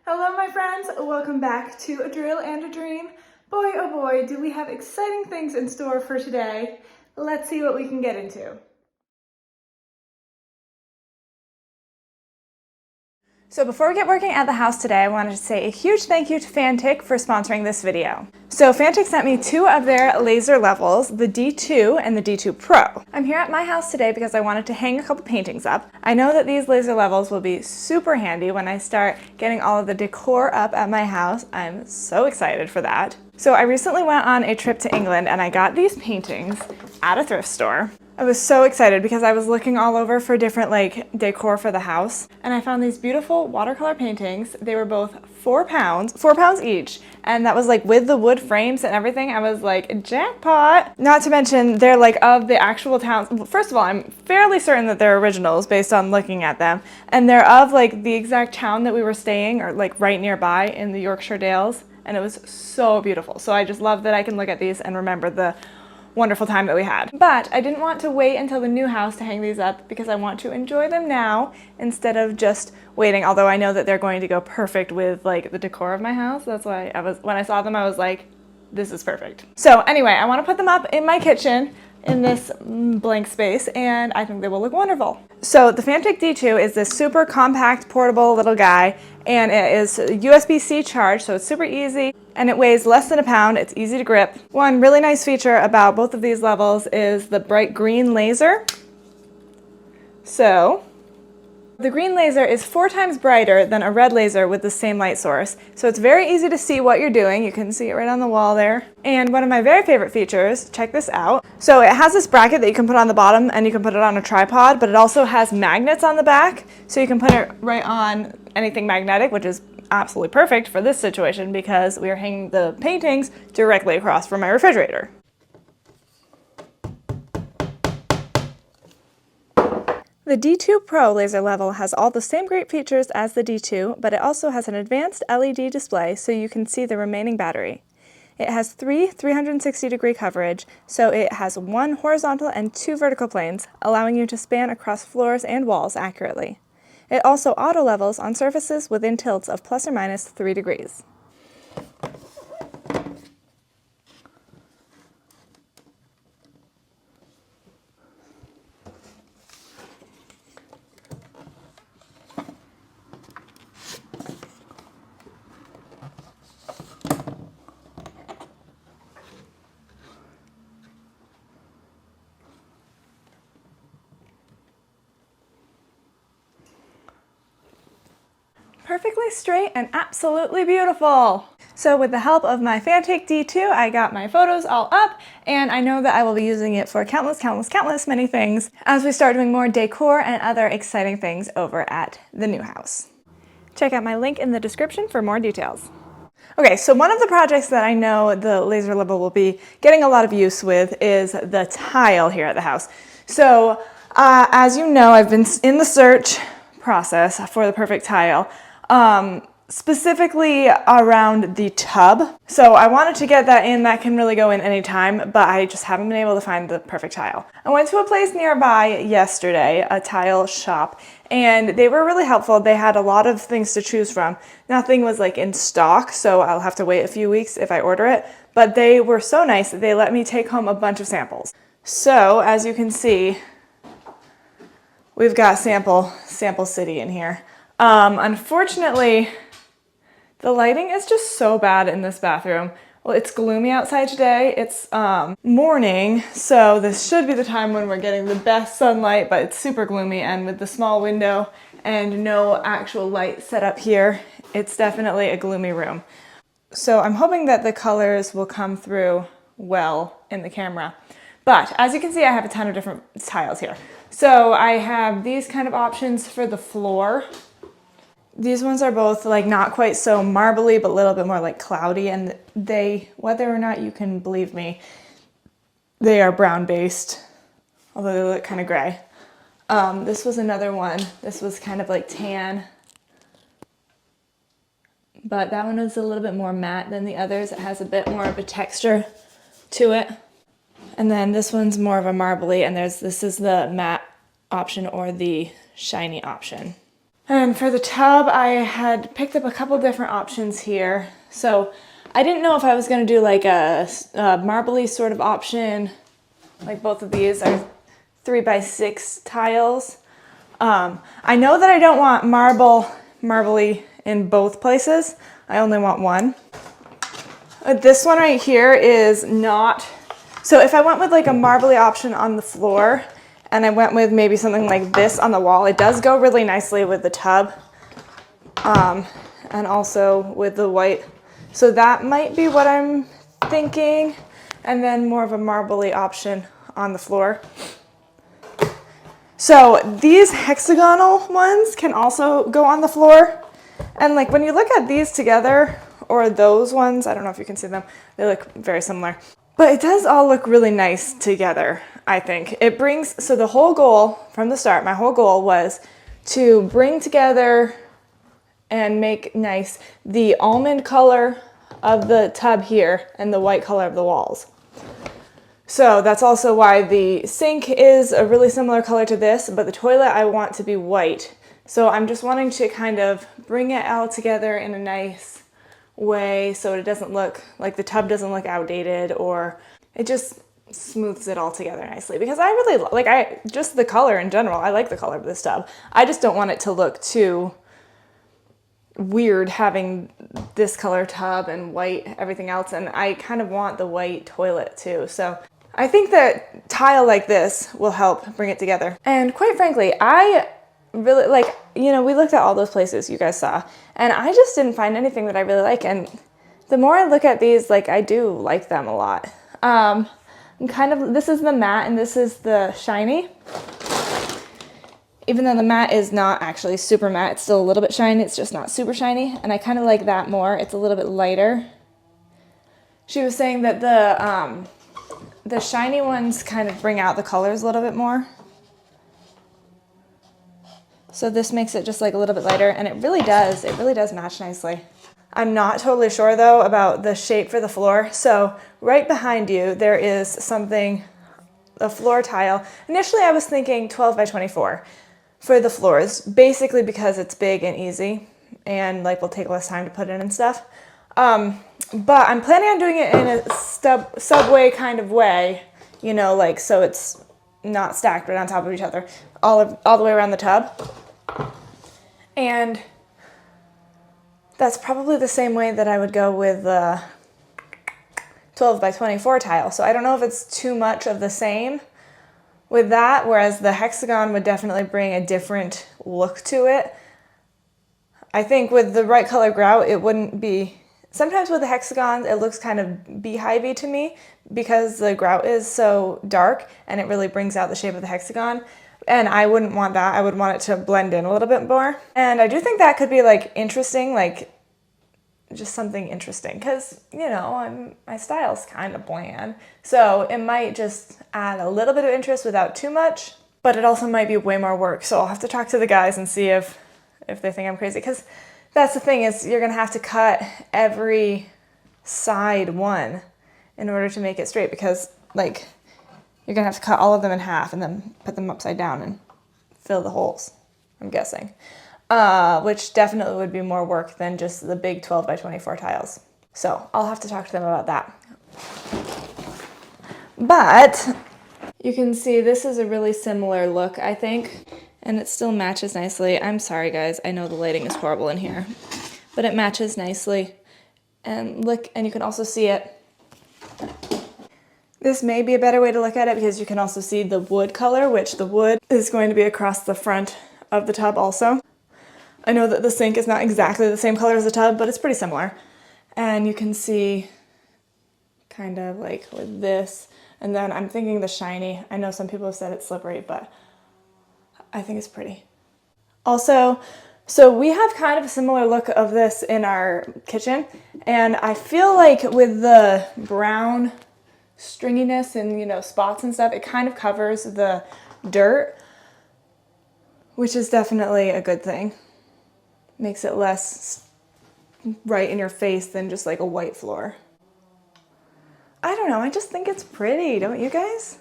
Hello my friends, welcome back to A Drill and a Dream. Boy oh boy, do we have exciting things in store for today. Let's see what we can get into. So before we get working at the house today, I wanted to say a huge thank you to Fantic for sponsoring this video. So Fantic sent me two of their laser levels, the D2 and the D2 Pro. I'm here at my house today because I wanted to hang a couple paintings up. I know that these laser levels will be super handy when I start getting all of the decor up at my house. I'm so excited for that. So I recently went on a trip to England and I got these paintings at a thrift store. I was so excited because I was looking all over for different decor for the house, and I found these beautiful watercolor paintings. They were both £4 each, and that was with the wood frames and everything. I was like, jackpot! Not to mention they're of the actual towns. Well, first of all, I'm fairly certain that they're originals based on looking at them, and they're of the exact town that we were staying, or right nearby in the Yorkshire Dales, and it was so beautiful. So I just love that I can look at these and remember the wonderful time that we had. But I didn't want to wait until the new house to hang these up because I want to enjoy them now instead of just waiting, although I know that they're going to go perfect with the decor of my house. That's why when I saw them I was like, this is perfect. So anyway, I want to put them up in my kitchen in this blank space, and I think they will look wonderful. So the Fantic D2 is this super compact portable little guy, and it is USB-C charged, so it's super easy, and it weighs less than a pound. It's easy to grip. One really nice feature about both of these levels is the bright green laser. So the green laser is 4 times brighter than a red laser with the same light source, so it's very easy to see what you're doing. You can see it right on the wall there. And one of my very favorite features, check this out. So it has this bracket that you can put on the bottom and you can put it on a tripod, but it also has magnets on the back, so you can put it right on anything magnetic, which is absolutely perfect for this situation because we are hanging the paintings directly across from my refrigerator. The D2 Pro laser level has all the same great features as the D2, but it also has an advanced LED display so you can see the remaining battery. It has 3 360-degree coverage, so it has 1 horizontal and 2 vertical planes, allowing you to span across floors and walls accurately. It also auto-levels on surfaces within tilts of plus or minus 3 degrees. Perfectly straight and absolutely beautiful. So with the help of my Fantic D2, I got my photos all up, and I know that I will be using it for countless many things as we start doing more decor and other exciting things over at the new house. Check out my link in the description for more details. Okay, so one of the projects that I know the laser level will be getting a lot of use with is the tile here at the house. So as you know, I've been in the search process for the perfect tile. Specifically around the tub. So I wanted to get that in. That can really go in any time, but I just haven't been able to find the perfect tile. I went to a place nearby yesterday, a tile shop, and they were really helpful. They had a lot of things to choose from. Nothing was in stock, so I'll have to wait a few weeks if I order it, but they were so nice that they let me take home a bunch of samples. So as you can see, we've got sample city in here. Unfortunately, the lighting is just so bad in this bathroom. Well, it's gloomy outside today. It's morning, so this should be the time when we're getting the best sunlight, but it's super gloomy, and with the small window and no actual light set up here, it's definitely a gloomy room. So I'm hoping that the colors will come through well in the camera. But as you can see, I have a ton of different tiles here. So I have these kind of options for the floor. These ones are both not quite so marbly, but a little bit more cloudy, and they, whether or not you can believe me, they are brown based, although they look kind of gray. This was another one. This was kind of tan, but that one is a little bit more matte than the others. It has a bit more of a texture to it. And then this one's more of a marbly, and this is the matte option or the shiny option. And for the tub, I had picked up a couple different options here. So I didn't know if I was going to do like a marbly sort of option. Like both of these are 3x6 tiles. I know that I don't want marbly in both places. I only want one. This one right here is not. So if I went with like a marbly option on the floor and I went with maybe something like this on the wall, it does go really nicely with the tub and also with the white. So that might be what I'm thinking. And then more of a marbly option on the floor. So these hexagonal ones can also go on the floor. And like when you look at these together, or those ones, I don't know if you can see them, they look very similar. But it does all look really nice together, I think. It brings, so the whole goal from the start, my whole goal was to bring together and make nice the almond color of the tub here and the white color of the walls. So that's also why the sink is a really similar color to this, but the toilet I want to be white. So I'm just wanting to kind of bring it all together in a nice way so it doesn't look like the tub doesn't look outdated, or it just smooths it all together nicely, because I really like just the color in general. I like the color of this tub. I just don't want it to look too weird having this color tub and white everything else, and I kind of want the white toilet too. So I think that tile like this will help bring it together. And quite frankly, I really like, you know, we looked at all those places you guys saw, and I just didn't find anything that I really like. And the more I look at these, like, I do like them a lot. I'm kind of, this is the matte and this is the shiny. Even though the matte is not actually super matte, it's still a little bit shiny, it's just not super shiny. And I kind of like that more. It's a little bit lighter. She was saying that the shiny ones kind of bring out the colors a little bit more. So this makes it just like a little bit lighter, and it really does match nicely. I'm not totally sure though about the shape for the floor. So right behind you, there is something, a floor tile. Initially I was thinking 12x24 for the floors, basically because it's big and easy and like will take less time to put in and stuff. But I'm planning on doing it in a subway kind of way, you know, like so it's not stacked right on top of each other all the way around the tub. And that's probably the same way that I would go with the 12x24 tile. So I don't know if it's too much of the same with that, whereas the hexagon would definitely bring a different look to it. I think with the right color grout, it wouldn't be, sometimes with the hexagons, it looks kind of beehivey to me because the grout is so dark and it really brings out the shape of the hexagon. And I wouldn't want that. I would want it to blend in a little bit more. And I do think that could be like interesting, like just something interesting, because, you know, my style's kind of bland. So it might just add a little bit of interest without too much, but it also might be way more work. So I'll have to talk to the guys and see if they think I'm crazy, because that's the thing, is you're gonna have to cut every side one in order to make it straight, because like you're gonna have to cut all of them in half and then put them upside down and fill the holes, I'm guessing. Which definitely would be more work than just the big 12x24 tiles. So I'll have to talk to them about that. But you can see this is a really similar look, I think, and it still matches nicely. I'm sorry guys, I know the lighting is horrible in here, but it matches nicely. And look, and you can also see it. This may be a better way to look at it because you can also see the wood color, which the wood is going to be across the front of the tub also. I know that the sink is not exactly the same color as the tub, but it's pretty similar. And you can see kind of like with this. And then I'm thinking the shiny. I know some people have said it's slippery, but I think it's pretty. Also, so we have kind of a similar look of this in our kitchen. And I feel like with the brown stringiness and, you know, spots and stuff, it kind of covers the dirt, which is definitely a good thing. Makes it less right in your face than just like a white floor. I don't know, I just think it's pretty, don't you guys?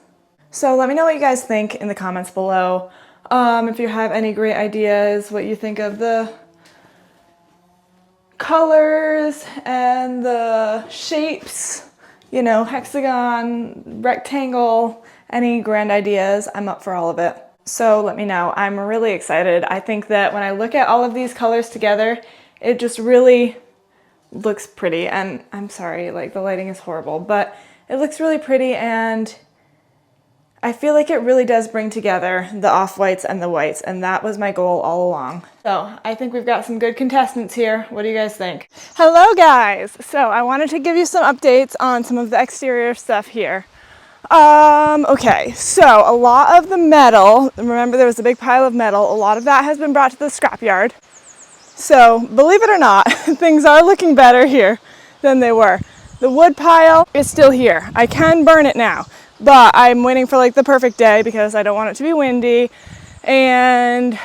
So let me know what you guys think in the comments below. If you have any great ideas, what you think of the colors and the shapes, you know, hexagon, rectangle, any grand ideas, I'm up for all of it. So let me know. I'm really excited. I think that when I look at all of these colors together, it just really looks pretty. And I'm sorry, like the lighting is horrible, but it looks really pretty, and I feel like it really does bring together the off-whites and the whites, and that was my goal all along. So I think we've got some good contestants here. What do you guys think? Hello guys! So I wanted to give you some updates on some of the exterior stuff here. Okay, so a lot of the metal, remember there was a big pile of metal, a lot of that has been brought to the scrapyard. So believe it or not, things are looking better here than they were. The wood pile is still here. I can burn it now, but I'm waiting for like the perfect day because I don't want it to be windy. And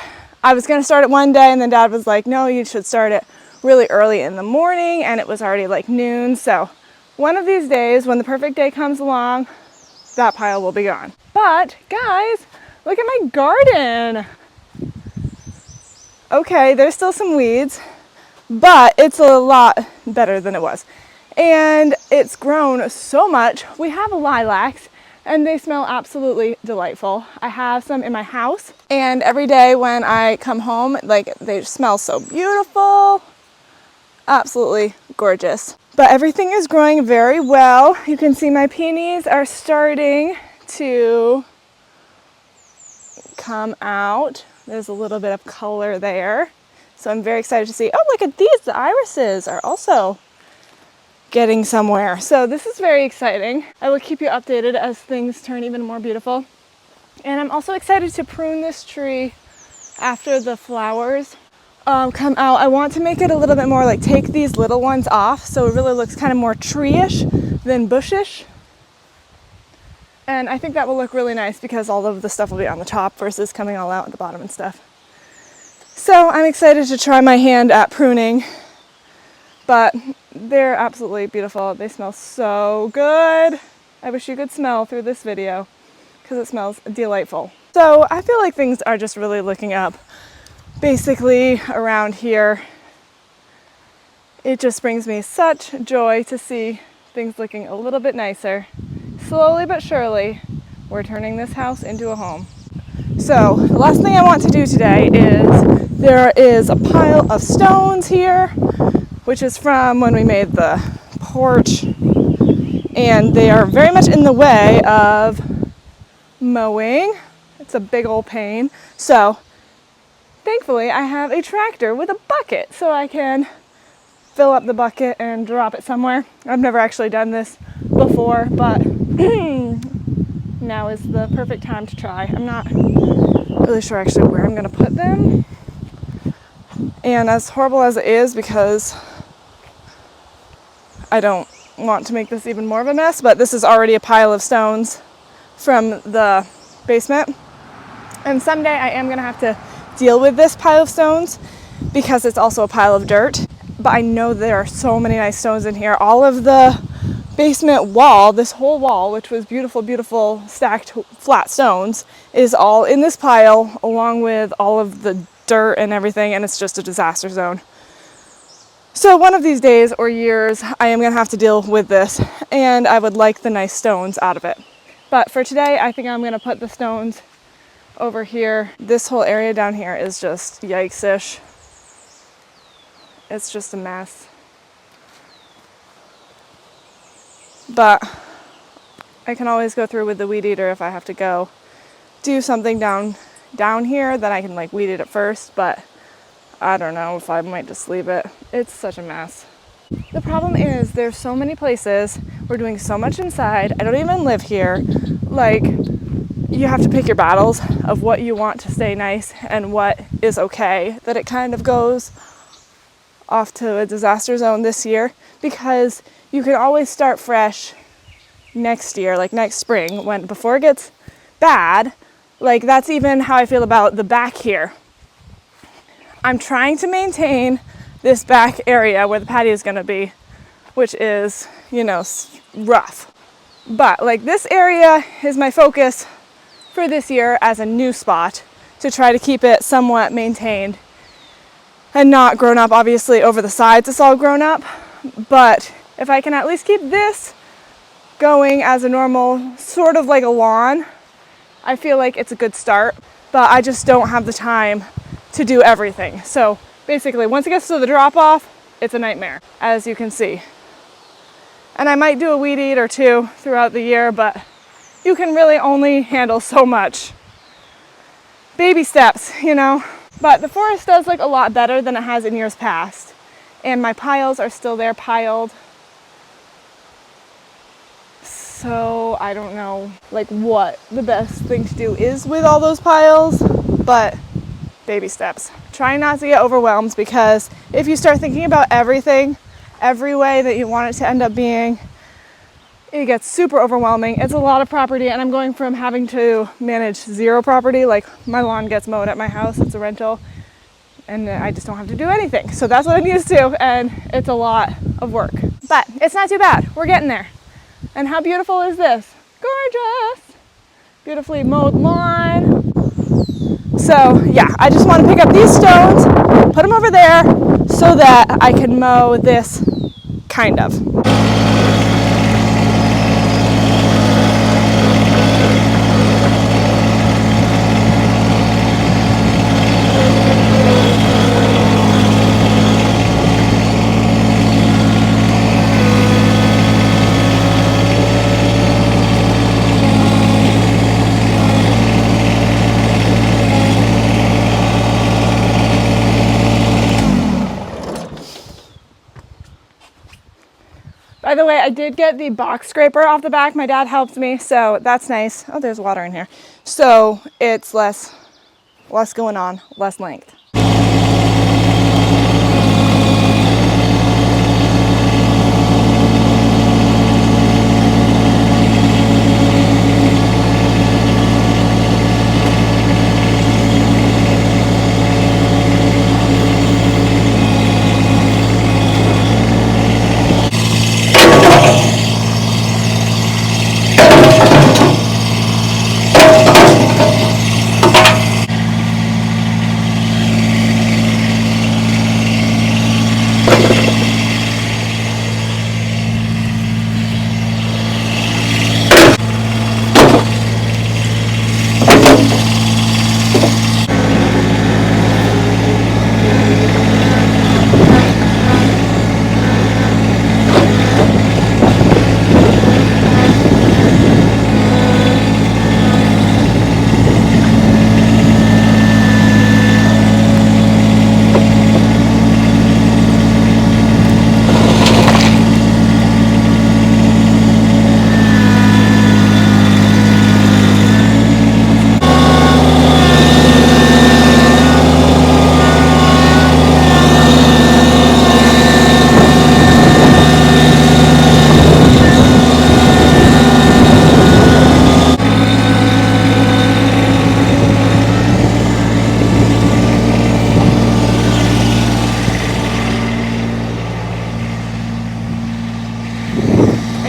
I was gonna start it one day, and then Dad was like, no, you should start it really early in the morning, and it was already like noon. So one of these days when the perfect day comes along, that pile will be gone. But guys, look at my garden. Okay, there's still some weeds, but it's a lot better than it was. And it's grown so much. We have lilacs, and they smell absolutely delightful. I have some in my house, and every day when I come home, like, they smell so beautiful. Absolutely gorgeous. But everything is growing very well. You can see my peonies are starting to come out. There's a little bit of color there. So I'm very excited to see. Oh, look at these. The irises are also getting somewhere. So this is very exciting. I will keep you updated as things turn even more beautiful. And I'm also excited to prune this tree after the flowers come out. I want to make it a little bit more like take these little ones off so it really looks kind of more tree-ish than bushish. And I think that will look really nice because all of the stuff will be on the top versus coming all out at the bottom and stuff. So I'm excited to try my hand at pruning, but they're absolutely beautiful. They smell so good. I wish you could smell through this video because it smells delightful. So I feel like things are just really looking up. Basically around here, it just brings me such joy to see things looking a little bit nicer. Slowly but surely, we're turning this house into a home. So the last thing I want to do today is there is a pile of stones here, which is from when we made the porch, and they are very much in the way of mowing. It's a big old pain. So thankfully, I have a tractor with a bucket so I can fill up the bucket and drop it somewhere. I've never actually done this before, but now is the perfect time to try. I'm not really sure actually where I'm going to put them. And as horrible as it is, because I don't want to make this even more of a mess, but this is already a pile of stones from the basement. And someday I am going to have to deal with this pile of stones because it's also a pile of dirt. But I know there are so many nice stones in here. All of the basement wall, this whole wall, which was beautiful, beautiful stacked flat stones, is all in this pile along with all of the dirt and everything, and it's just a disaster zone. So one of these days or years, I am going to have to deal with this, and I would like the nice stones out of it. But for today, I think I'm going to put the stones over here. This whole area down here is just yikesish. It's just a mess. But I can always go through with the weed eater if I have to go do something down here, then I can like weed eat it first, but I don't know if I might just leave it. It's such a mess. The problem is there's so many places, we're doing so much inside, I don't even live here. Like, you have to pick your battles of what you want to stay nice and what is okay, that it kind of goes off to a disaster zone this year, because you can always start fresh next year, like next spring, when before it gets bad. Like, that's even how I feel about the back here. I'm trying to maintain this back area where the patio is going to be, which is, you know, rough. But like, this area is my focus for this year as a new spot to try to keep it somewhat maintained and not grown up. Obviously over the sides it's all grown up, but if I can at least keep this going as a normal, sort of like a lawn, I feel like it's a good start. But I just don't have the time to do everything. So basically, once it gets to the drop off, it's a nightmare, as you can see. And I might do a weed eat or two throughout the year, but you can really only handle so much. Baby steps, you know. But the forest does look a lot better than it has in years past. And my piles are still there piled. So I don't know like what the best thing to do is with all those piles, but baby steps. Trying not to get overwhelmed, because if you start thinking about everything, every way that you want it to end up being, it gets super overwhelming. It's a lot of property, and I'm going from having to manage 0 property, like my lawn gets mowed at my house, it's a rental, and I just don't have to do anything. So that's what I'm used to, and it's a lot of work. But it's not too bad. We're getting there. And how beautiful is this? Gorgeous! Beautifully mowed lawn. So yeah, I just want to pick up these stones, put them over there so that I can mow this, kind of. By the way, I did get the box scraper off the back. My dad helped me, so that's nice. Oh, there's water in here. So it's less going on, less length.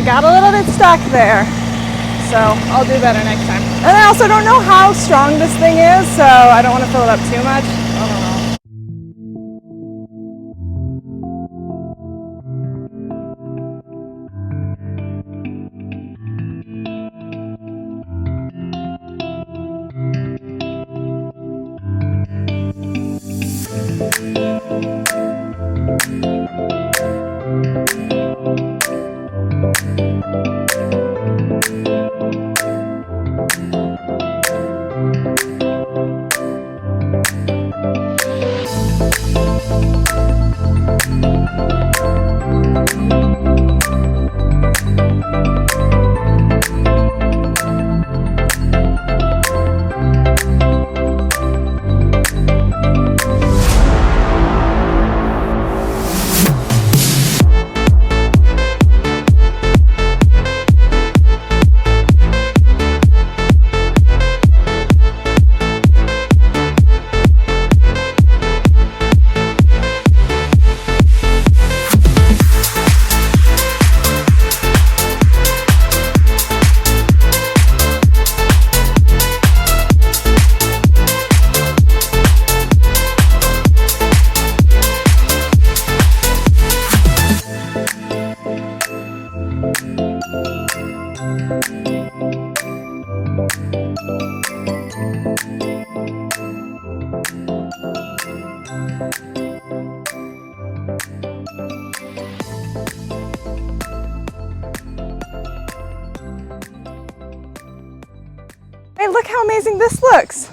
Got a little bit stuck there, so I'll do better next time. And I also don't know how strong this thing is, so I don't want to fill it up too much. I don't know. look how amazing this looks.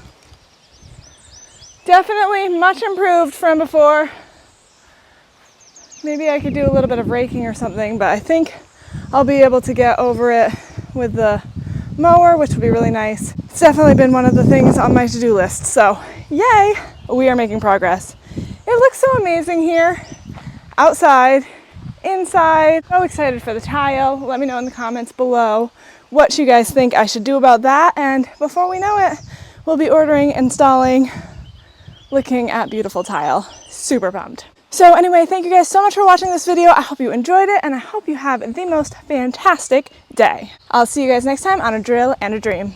Definitely much improved from before. Maybe I could do a little bit of raking or something, but I think I'll be able to get over it with the mower, which would be really nice. It's definitely been one of the things on my to-do list, so yay, we are making progress. It looks so amazing here, outside, inside. So excited for the tile. Let me know in the comments below what you guys think I should do about that, and before we know it, we'll be ordering, installing, looking at beautiful tile. Super pumped. So anyway, thank you guys so much for watching this video. I hope you enjoyed it, and I hope you have the most fantastic day. I'll see you guys next time on A Drill and a Dream.